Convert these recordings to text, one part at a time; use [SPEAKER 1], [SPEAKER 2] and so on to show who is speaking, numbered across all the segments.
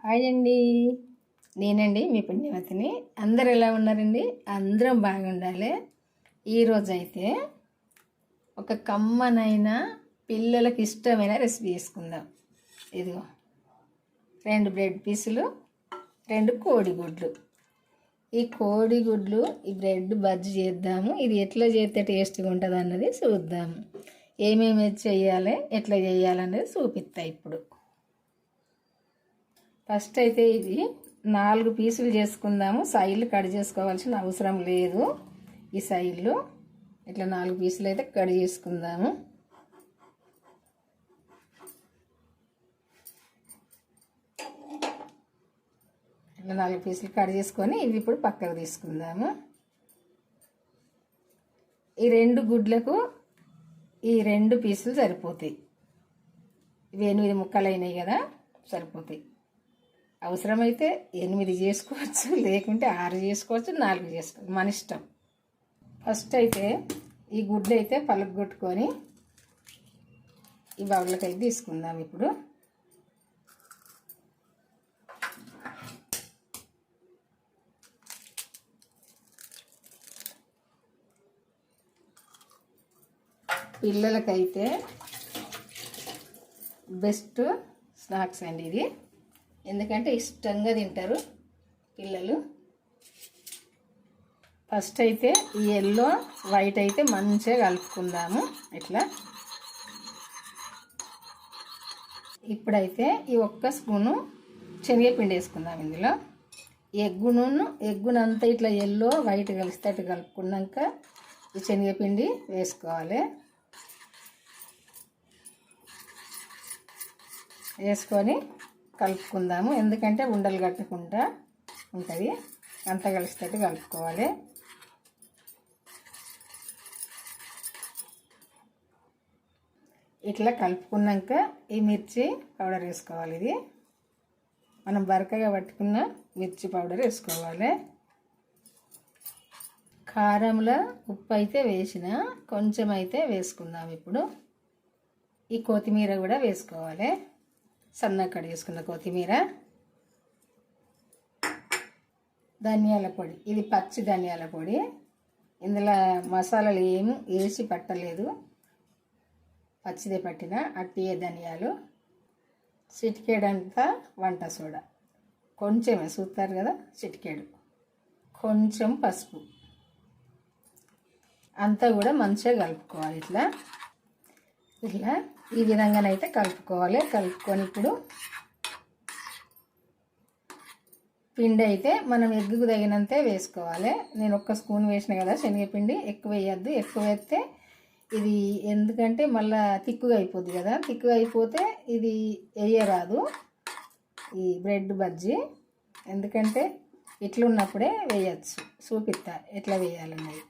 [SPEAKER 1] Hi అండి, నేనండి మీ పుణ్యవతిని. అందరు ఎలా ఉన్నారండి? అందరం బాగుండాలి. ఈరోజు అయితే ఒక కమ్మనైన పిల్లలకి ఇష్టమైన రెసిపీ చేసుకుందాం. ఇదిగో 2 బ్రెడ్ పీసులు, 2 కోడిగుడ్లు. ఈ కోడిగుడ్లు ఈ బ్రెడ్ బజ్జీ చేద్దాము. ఇది ఎట్లా చేస్తే టేస్ట్గా ఉంటుంది అన్నది చూద్దాము. ఏమేమి చేయాలి, ఎట్లా చేయాలన్నది చూపిస్తా ఇప్పుడు. ఫస్ట్ అయితే ఇది 4 పీసులు చేసుకుందాము. సైడ్లు కట్ చేసుకోవాల్సిన అవసరం లేదు. ఈ సైడ్లు ఇట్లా 4 పీసులు అయితే కట్ చేసుకుందాము. ఇట్లా 4 పీసులు కట్ చేసుకొని ఇవి ఇప్పుడు పక్కకు తీసుకుందాము. ఈ 2 గుడ్లకు ఈ 2 పీసులు సరిపోతాయి. ఇవి 8 ముక్కలు అయినాయి కదా, సరిపోతాయి. అవసరమైతే 8 చేసుకోవచ్చు, లేకుంటే 6 చేసుకోవచ్చు, 4 చేసుకోవచ్చు, మన ఇష్టం. ఫస్ట్ అయితే ఈ గుడ్లు అయితే పలగొట్టుకొని ఈ బౌల్లోకి అయితే తీసుకుందాం. ఇప్పుడు పిల్లలకైతే బెస్ట్ స్నాక్స్ అండి ఇది. ఎందుకంటే ఇష్టంగా తింటారు పిల్లలు. ఫస్ట్ అయితే ఈ ఎల్లో వైట్ అయితే మంచిగా కలుపుకుందాము ఇట్లా. ఇప్పుడైతే ఈ 1 స్పూను శనగపిండి వేసుకుందాం. ఇందులో ఎగ్గునంతా ఇట్లా ఎల్లో వైట్ కలిసేటట్టు కలుపుకున్నాక ఈ శనగపిండి వేసుకోవాలి. వేసుకొని కలుపుకుందాము. ఎందుకంటే ఉండలు కట్టకుండా ఉంటుంది, అంత కలిసేటట్టు కలుపుకోవాలి. ఇట్లా కలుపుకున్నాక ఈ మిర్చి పౌడర్ వేసుకోవాలి. ఇది మనం బరకగా పట్టుకున్న మిర్చి పౌడర్ వేసుకోవాలి. కారంలో ఉప్పు అయితే వేసిన, కొంచెం అయితే వేసుకుందాం. ఇప్పుడు ఈ కొత్తిమీర కూడా వేసుకోవాలి. సన్నగా కట్ చేసుకున్న కొత్తిమీర, ధనియాల పొడి. ఇది పచ్చి ధనియాల పొడి. ఇందులో మసాలాలు ఏమి వేసి పట్టలేదు, పచ్చిదే పట్టిన అట్టియే ధనియాలు. చిటికేడంతా వంట సోడా, కొంచెమే చూస్తారు కదా, చిటికేడు. కొంచెం పసుపు. అంతా కూడా మంచిగా కలుపుకోవాలి. ఇట్లా ఈ విధంగానైతే కలుపుకోవాలి. కలుపుకొని ఇప్పుడు పిండి అయితే మనం ఎగ్గుకు తగినంతే వేసుకోవాలి. నేను 1 స్పూన్ వేసిన కదా శనగపిండి, ఎక్కువ వేయద్దు. ఎక్కువ వేస్తే ఇది ఎందుకంటే మళ్ళీ తిక్కుగా అయిపోద్ది కదా, తిక్కుగా అయిపోతే ఇది వేయరాదు ఈ బ్రెడ్ బజ్జీ. ఎందుకంటే ఇట్లున్నప్పుడే వేయచ్చు. చూపిస్తా ఎట్లా వేయాలన్నది.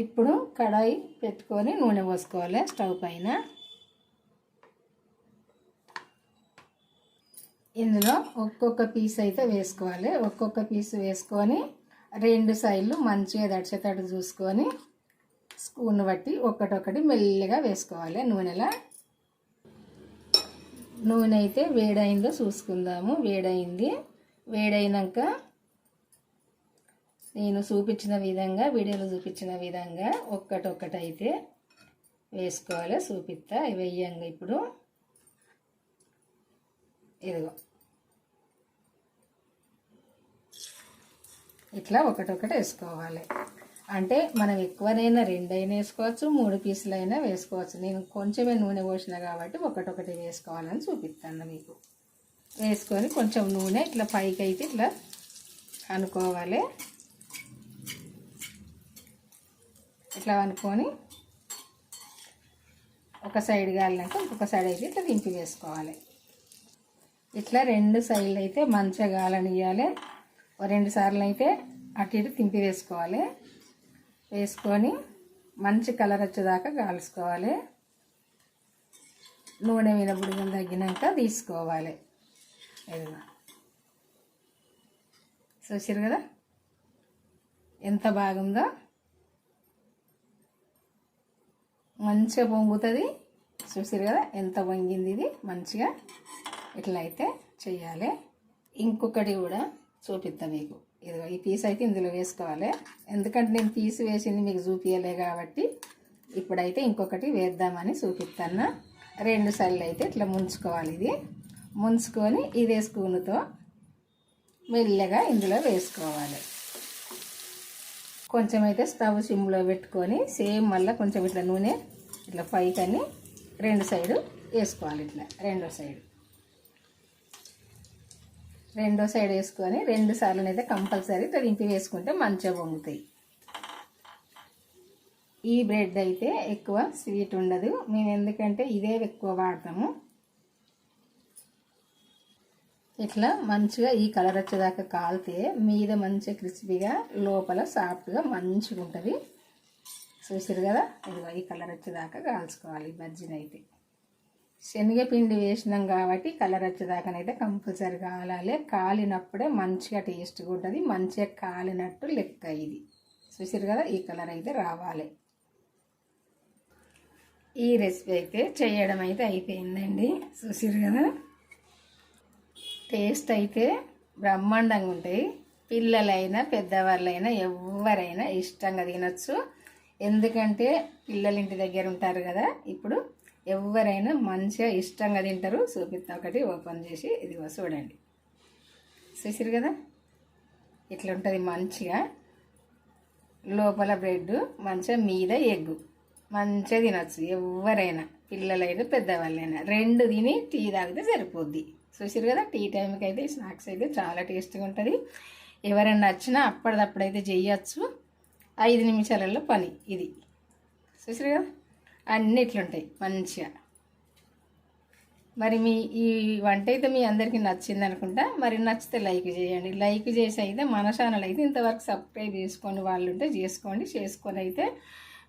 [SPEAKER 1] ఇప్పుడు కడాయి పెట్టుకొని నూనె పోసుకోవాలి స్టవ్ పైన. ఇందులో ఒక్కొక్క పీస్ అయితే వేసుకోవాలి. ఒక్కొక్క పీస్ వేసుకొని 2 సైడ్లు మంచిగా దడిచేటట్టు చూసుకొని స్పూన్ బట్టి ఒక్కటొక్కటి మెల్లగా వేసుకోవాలి నూనెలో. నూనె అయితే వేడైందో చూసుకుందాము. వేడైంది. వేడైనాక నేను చూపించిన విధంగా, వీడియోలో చూపించిన విధంగా ఒక్కటొక్కటి అయితే వేసుకోవాలి. చూపిస్తా వేయంగా. ఇప్పుడు ఇదిగో ఇట్లా ఒకటొక్కటి వేసుకోవాలి. అంటే మనం ఎక్కువనైనా 2 అయినా వేసుకోవచ్చు, 3 పీసులు అయినా వేసుకోవచ్చు. నేను కొంచెమే నూనె పోసిన కాబట్టి ఒకటొక్కటి వేసుకోవాలని చూపిస్తాను మీకు. వేసుకొని కొంచెం నూనె ఇట్లా పైకి అయితే ఇట్లా అనుకోవాలి. ఇట్లా అనుకొని ఒక సైడ్ కాలినాక ఇంకొక సైడ్ అయితే ఇట్లా దింపి వేసుకోవాలి. ఇట్లా 2 సైడ్లు అయితే మంచిగా కాలనియాలి. 2 సార్లు అయితే అటు ఇటు తింపి వేసుకోవాలి. వేసుకొని మంచి కలర్ వచ్చేదాకా కాల్చుకోవాలి. నూనె వినబుడిగా తగ్గినాక తీసుకోవాలి. ఇదిగా చూసారు కదా ఎంత బాగుందో. మంచిగా పొంగుతుంది. చూసారు కదా ఎంత పొంగింది. ఇది మంచిగా ఇట్లా అయితే చేయాలి. ఇంకొకటి కూడా చూపిస్తాను మీకు. ఇదిగో ఈ పీస్ అయితే ఇందులో వేసుకోవాలి. ఎందుకంటే నేను పీస్ వేసింది మీకు చూపించలే కాబట్టి ఇప్పుడైతే ఇంకొకటి వేద్దామని చూపిస్తాను. 2 సార్లు అయితే ఇట్లా ముంచుకోవాలి. ఇది ముంచుకొని ఇదే స్పూన్తో మెల్లగా ఇందులో వేసుకోవాలి. కొంచెం అయితే స్టవ్ సిమ్లో పెట్టుకొని సేమ్ మళ్ళీ కొంచెం ఇట్లా నూనె ఇట్లా పైకని 2 సైడు వేసుకోవాలి. ఇట్లా రెండో సైడ్ వేసుకొని 2 సార్లు అయితే కంపల్సరీ ఇట్లా దింపి వేసుకుంటే మంచిగా పొంగుతాయి. ఈ బ్రెడ్ అయితే ఎక్కువ స్వీట్ ఉండదు. మేము ఎందుకంటే ఇదే ఎక్కువ వాడతాము. ఇట్లా మంచిగా ఈ కలర్ వచ్చేదాకా కాలితే మీద మంచిగా క్రిస్పీగా లోపల సాఫ్ట్గా మంచిగా ఉంటుంది. చూసారు కదా, ఇదిగో ఈ కలర్ వచ్చేదాకా కాల్చుకోవాలి. బజ్జీనైతే శనగపిండి వేసినాం కాబట్టి కలర్ వచ్చేదాకానైతే కంపల్సరీ కాలాలి. కాలినప్పుడే మంచిగా టేస్ట్గా ఉంటుంది. మంచిగా కాలినట్టు లెక్క. ఇది చూసారు కదా, ఈ కలర్ అయితే రావాలి. ఈ రెసిపీ అయితే చేయడం అయితే అయిపోయిందండి. చూసారు కదా, టేస్ట్ అయితే బ్రహ్మాండంగా ఉంటాయి. పిల్లలైనా పెద్దవాళ్ళైనా ఎవరైనా ఇష్టంగా తినచ్చు. ఎందుకంటే పిల్లలు ఇంటి దగ్గర ఉంటారు కదా, ఇప్పుడు ఎవరైనా మంచిగా ఇష్టంగా తింటారు. చూపిస్తా, ఒకటి ఓపెన్ చేసి ఇదిగో చూడండి. చూసారు కదా, ఇట్లా ఉంటుంది మంచిగా. లోపల బ్రెడ్ మంచిగా మీద ఎగ్గు మంచిగా తినచ్చు. ఎవరైనా పిల్లలైనా పెద్దవాళ్ళైనా 2 తిని టీ తాగితే సరిపోద్ది. చూసారు కదా, టీ టైంకి అయితే స్నాక్స్ అయితే చాలా టేస్ట్గా ఉంటుంది. ఎవరైనా నచ్చినా అప్పటిదప్పుడైతే చేయచ్చు. 5 నిమిషాలలో పని ఇది. చూసారు కదా, అన్నీ ఇట్లుంటాయి మంచిగా. మరి మీ ఈ వంట అయితే మీ అందరికీ నచ్చింది అనుకుంటా. మరి నచ్చితే లైక్ చేయండి. లైక్ చేసి అయితే మన ఛానల్ అయితే ఇంతవరకు సబ్స్క్రైబ్ చేసుకొని వాళ్ళు ఉంటే చేసుకొని అయితే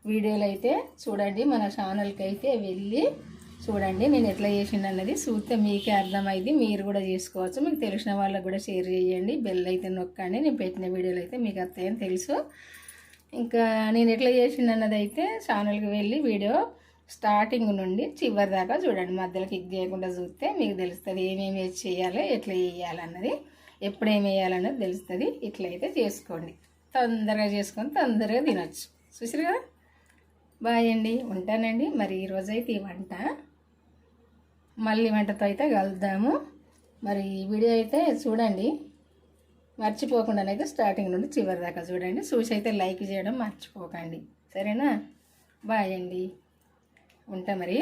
[SPEAKER 1] వీడియోలు అయితే చూడండి. మన ఛానల్కి అయితే వెళ్ళి చూడండి నేను ఎట్లా చేసిండు అన్నది. చూస్తే మీకే అర్థమైంది. మీరు కూడా చేసుకోవచ్చు. మీకు తెలిసిన వాళ్ళకు కూడా షేర్ చేయండి. బెల్ అయితే నొక్కండి. నేను పెట్టిన వీడియోలు అయితే మీకు వస్తాయని తెలుసు. ఇంకా నేను ఎట్లా చేసిండు అన్నది అయితే ఛానల్కి వెళ్ళి వీడియో స్టార్టింగ్ నుండి చివరి దాకా చూడండి. మధ్యలో క్లిక్ చేయకుండా చూస్తే మీకు తెలుస్తుంది ఏమేమి చేయాలి, ఎట్లా చేయాలన్నది, ఎప్పుడు ఏమి వేయాలన్నది తెలుస్తుంది. ఇట్లయితే చేసుకోండి. తొందరగా చేసుకొని తొందరగా తినొచ్చు. చూసారు కదా, బాయ్ అండి, ఉంటానండి. మరి ఈరోజైతే ఈ వంట మళ్ళీ వంటతో అయితే కలుద్దాము. మరి ఈ వీడియో అయితే చూడండి, మర్చిపోకుండానైతే స్టార్టింగ్ నుండి చివరి దాకా చూడండి. చూసి అయితే లైక్ చేయడం మర్చిపోకండి. సరేనా, బాయ్ అండి, ఉంటా మరి.